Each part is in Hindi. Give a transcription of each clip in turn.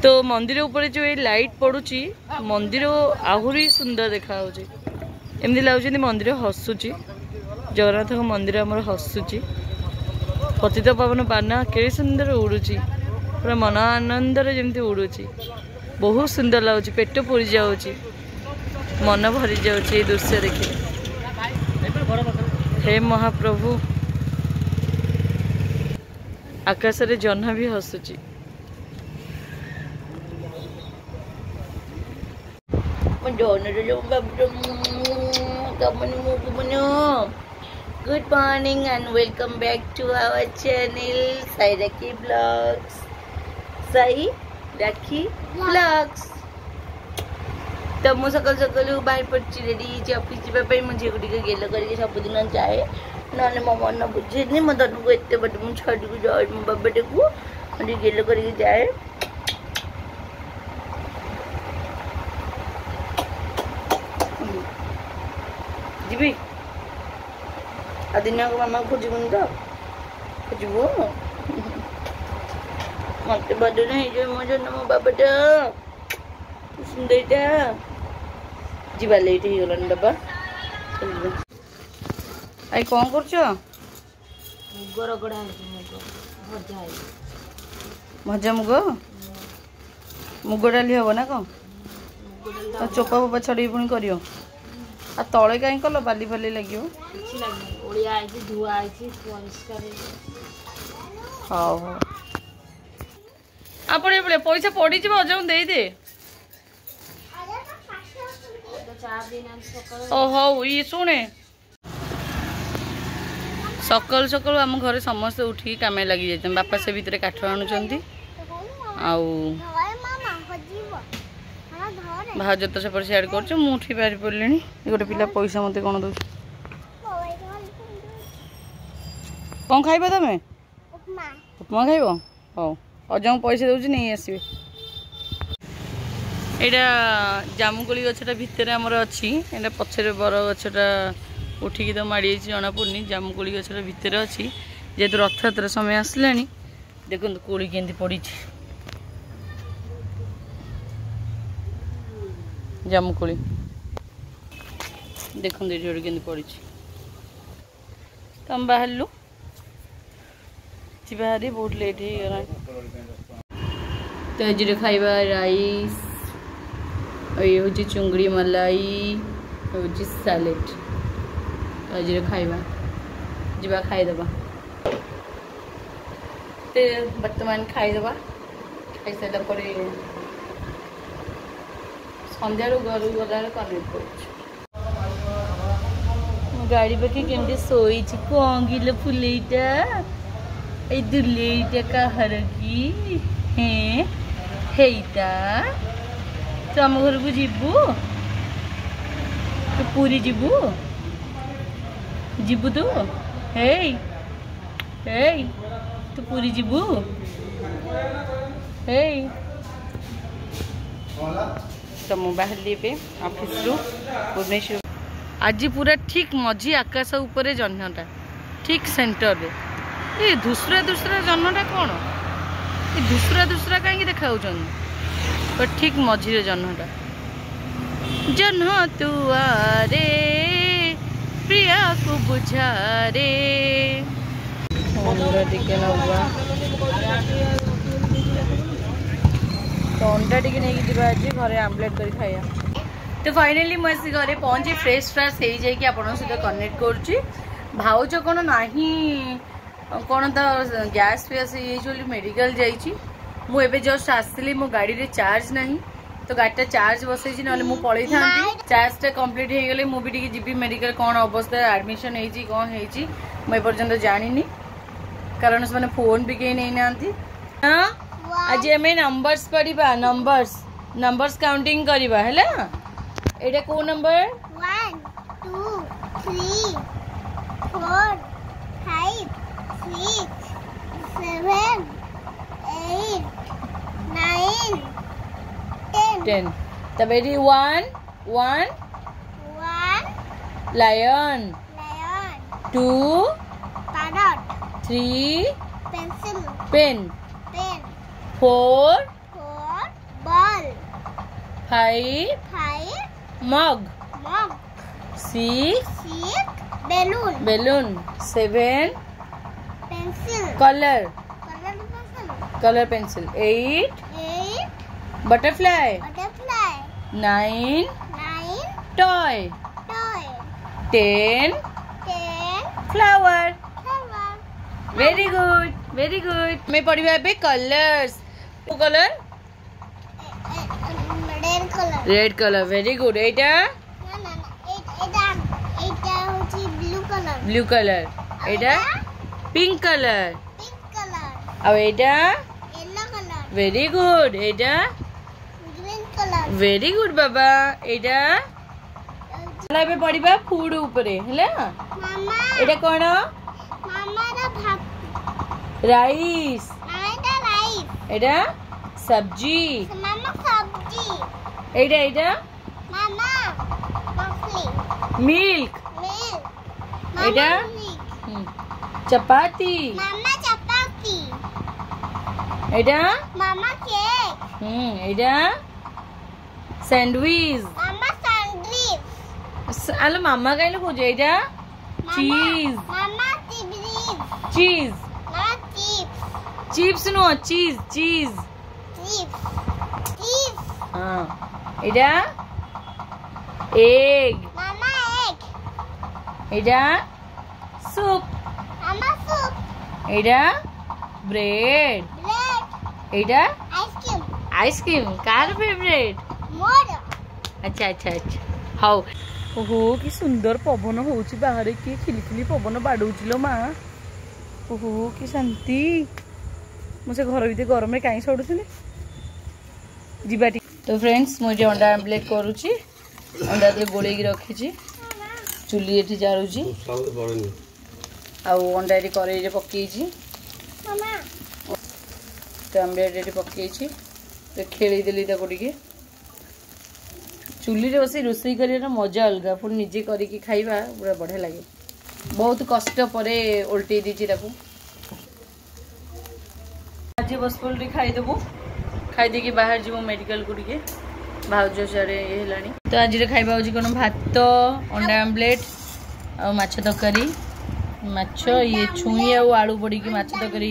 तो मंदिर ऊपर जो ये लाइट पड़ुची मंदिर आहरी सुंदर देखा एमती लगुच मंदिर हसुची जगन्नाथ मंदिर आमर हसुची पतित पावन बाना के सुंदर उड़ुची पूरा मन आनंदर जमी उड़ुची बहुत सुंदर लगुच पेट पुरी जाऊँगी मन भरी जाऊँगी दृश्य देखिए। हे महाप्रभु आकाश रे जह्न भी हसुची Good morning and welcome back to our channel Sai Rakhi Vlogs. Sai Rakhi Vlogs. तो मु सकाल सकाल बाहर पड़ी रेडी ऑफिस जावाई मो झील को गेल करके सबुदिन जाए ना मो मन बुझे मो धन को एत बट मुझे छाड़ी को जाए मो बाबाटे को गेल करके जाए। जी आदिना को मामा खोजबुन तो खोजबू मत बड़ नहीं मो जन मो बाबाटा सुंदरटा जीवा लेट हो गलानी बाबा आई कौन कर भजा मुग मुग डाली हम ना कौन चोपा फोपा छड़ी पुणी कर तले कहीं कल बाली फाली लगे हाँ हाँ आप पैसा पड़ी अजा दे दे हौ ये शुणे सकाल सकाल आम घर समस्ते उठी काम लगी जाते बापा से भितर काठ आणुंट भाज तो से सियाड़ कर उठी पारि पड़े गोटे पिला पैसा मत कौन दौ कौन खाइब तुम उपमा खाइब हौ अजा पैसा दूसरी नहीं आसवे यहाँ जामुकोली गछटा भितर आमर अच्छी एटा पछरे बर गछटा उठिकी तो माड़ी जना पड़नी जामुकोली गछटा भितर अच्छी जेहेतु रथयात्रा समय आसला देखो कोली केंती पड़ी जामुकोली देखो केंती पड़ी तो हम बाहर बाहरी बहुत लेट हो गला तो आज खाइबा राइस ये हूँ चुंगड़ी मलाई हूँ सालेड आज खाइबा जीवा खाईदबा तो बर्तमान खाईदबा खाई सारा पर संध्या घर गला कनेक्ट कर गाड़ी पाखे केमती शोई कौन किलो फुलेटा ये दुलेटा कहार की हेटा तो आम घर को जीवु तो पूरी जीवु जीवु तो हे तो पूरी जीवु हे तो मु बाहर ऑफिस रु भुवनेश्वर आज पूरा ठीक मझी आकाश उपरे जह्नटा ठीक सेंटर रे ये दूसरा जह्नटा कौन ये दूसरा कहीं देखा पर ठीक मझिरे जह्नटा जह्न तुआरे प्रिया को बुझा रे टिके नवा तो अंडा टिके नहीं जी घरे आमलेट कर खाया तो फाइनली मुझे घरे पहुँची फ्रेश फ्राश हो जाए आप सहित कनेक्ट करुच्ची भाउज कौन ना कौन तो गैस फैस ये मेडिकल जाइए मुझे जस्ट आसली मो गाड़ी रे चार्ज नहीं तो गाड़ीटा चार्ज बसई ना मुझे पलि था चार्जटा कम्प्लीट हो गले मुझे जी मेडिकल कौन अवस्था एडमिशन होती कौन होती मुझे पर्यंत जानी कारण से फोन भी कहीं नहीं ना आज आम नंबर्स पढ़ा नंबर्स काउंटिंग करवा है एटा को नंबर 1 2 3 4 5 6 7 8 9 10 तब 1 lion 2 parrot 3 pencil pen 4 5 mug. 6 balloon. 7 color pencil. 8 butterfly. 9 toy. 10 flower. Very good. मैं पढ़िबा एबे colours. Colour red colour. Very good. एटा ब्लू कलर. एटा पिंक कलर. अब एटा वेरी गुड. एटा वेरी गुड बाबा. एटा चला एबे पढ़िबा फूड ऊपरे हैला. एटा कोन? राइस. एटा सब्जी. एटा मिल्क. एटा चपाती. एटा एटा सैंडविच. आलो मामा कहिलो खोज. एटा चीज. चिप्स नो चीज. हाँ. एटा एग. एटा सूप. एटा ब्रेड. एटा आइसक्रीम. Car favourite? अच्छा हाउ. ओहो कि सुंदर पवन होउची बाहर. कि खिलखिली पवन बाडौची लो माँ. ओहो कि शांति. मुझे घर भीतर गरम में कहीं सड़ुली जीवाटी. तो फ्रेंड्स मुझे अंडा आमलेट करुच्ची. अंडा तो गोल रखी चुली ये जालुची. अंडा ये कड़े पकई तो आमलेट ये पकई तो खेलीदेली टे चुली रे बस रोसई कर मजा अलग. पुणी निजे करके खाइबा पूरा बढ़िया लगे. बहुत कष्ट पर उल्टे दीची. आज बस पल्टी खाईदेबू. खाईदे कि बाहर जीव मेडिकल को टे भाउज सारे ये है. तो आज खाइबा हूँ कौन भात अंडा आमलेट आ माछ तरकारी. माछ ये छुई आलू पड़ी माछ तरकारी.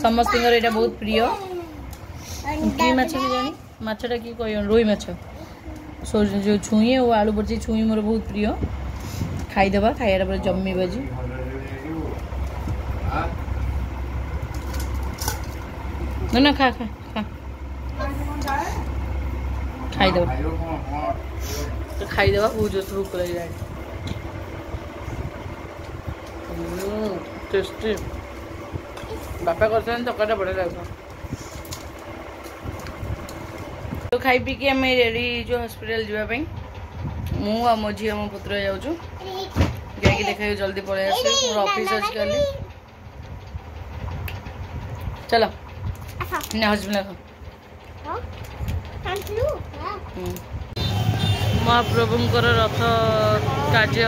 समस्त यहाँ बहुत प्रिय. कि माछ कि जानी माछटा कि कह रोई माछ. सो जो छुई और आलू पड़ी छुई मोर बहुत प्रिय. खाईदेवा. खाइबा पूरा जमी बाजी. ना खा खाईदेवा. तो खाईदेवा. बहुत जोश भूख लगे. टेस्टी. बापा कर तरकारीटा बढ़िया लगे. तो खाई पी के आम रेडी जो हॉस्पिटल जावाई. मु आ मो झी मो पुत्र जाऊँ. जाकि देखा जल्दी पलि आस. मोर ऑफिस अच्छी कल. चलो ना हस्बैंड महाप्रभुंकर रथ कार्य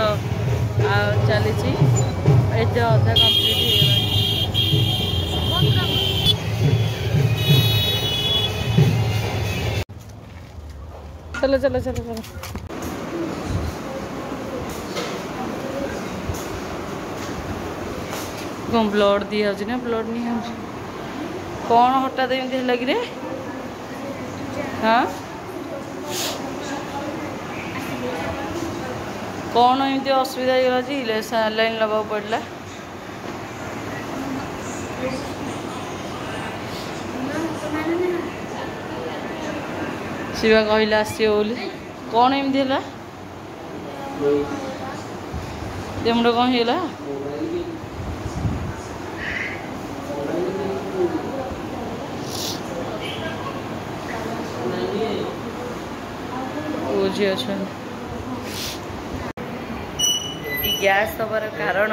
चली अधा कम्प्लीट चलो चलो चलो चलो. कौन ब्लड दी ना ब्लड नहीं कौन हठात एमती लगे रे. हाँ कौन एमती असुविधा होगा जी सैलाइन लगा पड़ा. शिवा कहला आसो बोली. कौन एमती है मुंड कौन है. बुझी अच्छा गैस दबार कारण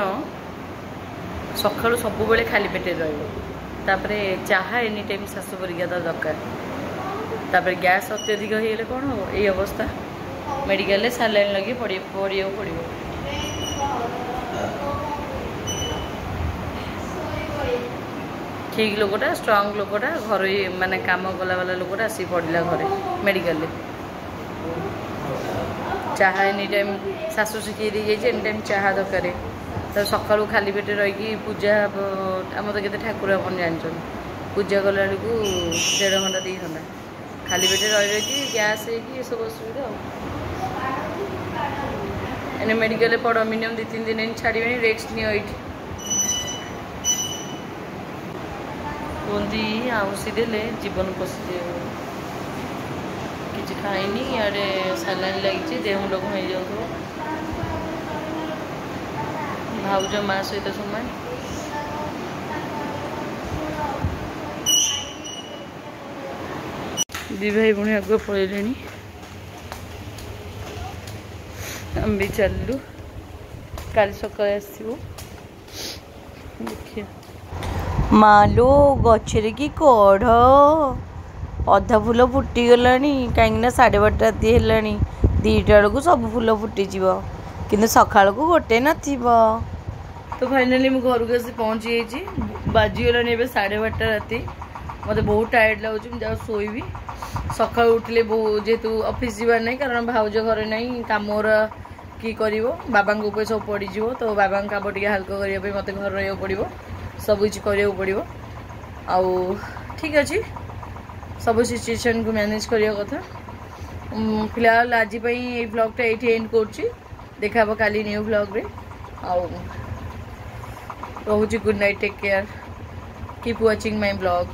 सका सब खाली पेटे रही. चाहा एनी टाइम शाशु परीक्षा तो दरकार. गैस अत्यधिक होगले कौन हम ये अवस्था. मेडिकल सैलाइन लगे पड़ो पड़ो. ठीक लोकटा स्ट्रंग लोकटा घर माने काम कला वाला लोकटा आसी पड़ा घरे मेडिकल. चाहा एनी टाइम शाशु शिखी दी जाइए एनी टाइम चाहा दरकार तो सका खाली पेटे रही पूजा आम तो केते ठाकुर अपन जानते पूजा कला बेलू 1.5 घंटा 2 घंटा खाली पेटे रही गैस ये सब असुविधा एने मेडिकल पड़ मिनिमम 2-3 दिन छाड़े रेस्ट नियो कहती आउसी देले जीवन पशि किसी खाइनी इे सालान लगी देह मुंड कम हो जाऊ भाउज माँ सहित समय दी भाई पुणी आगे पड़े आम भी चलू काली सकाल आसो देखिए मालो गचरे की कढ़ अधा फूल फुटीगला कहीं 12:30 राति है 2टा बेलू सब फूल फुटीज कि सका गोटे न तो फाइनाली मुझे घर को आसी पहुँची जाइए बाजीगला 12:30 राति मत बहुत टायर्ड लगुच मुझे शोबी सका उठिले जेहेतु ऑफिस जीवार नहीं कारण भाउज घर नहीं कम कि कर बाबा सब पड़ज तो बाबा काम टे हल्का करने मत घर रहा पड़ो सब किसी करा पड़ो आउ ठीक अच्छे सब सिचुएशन को मैनेज करने कथा फिलहाल आज ब्लॉगटा ये एंड कर देखा काली न्यू ब्लॉग रे आउ रोची good night take care keep watching my blog.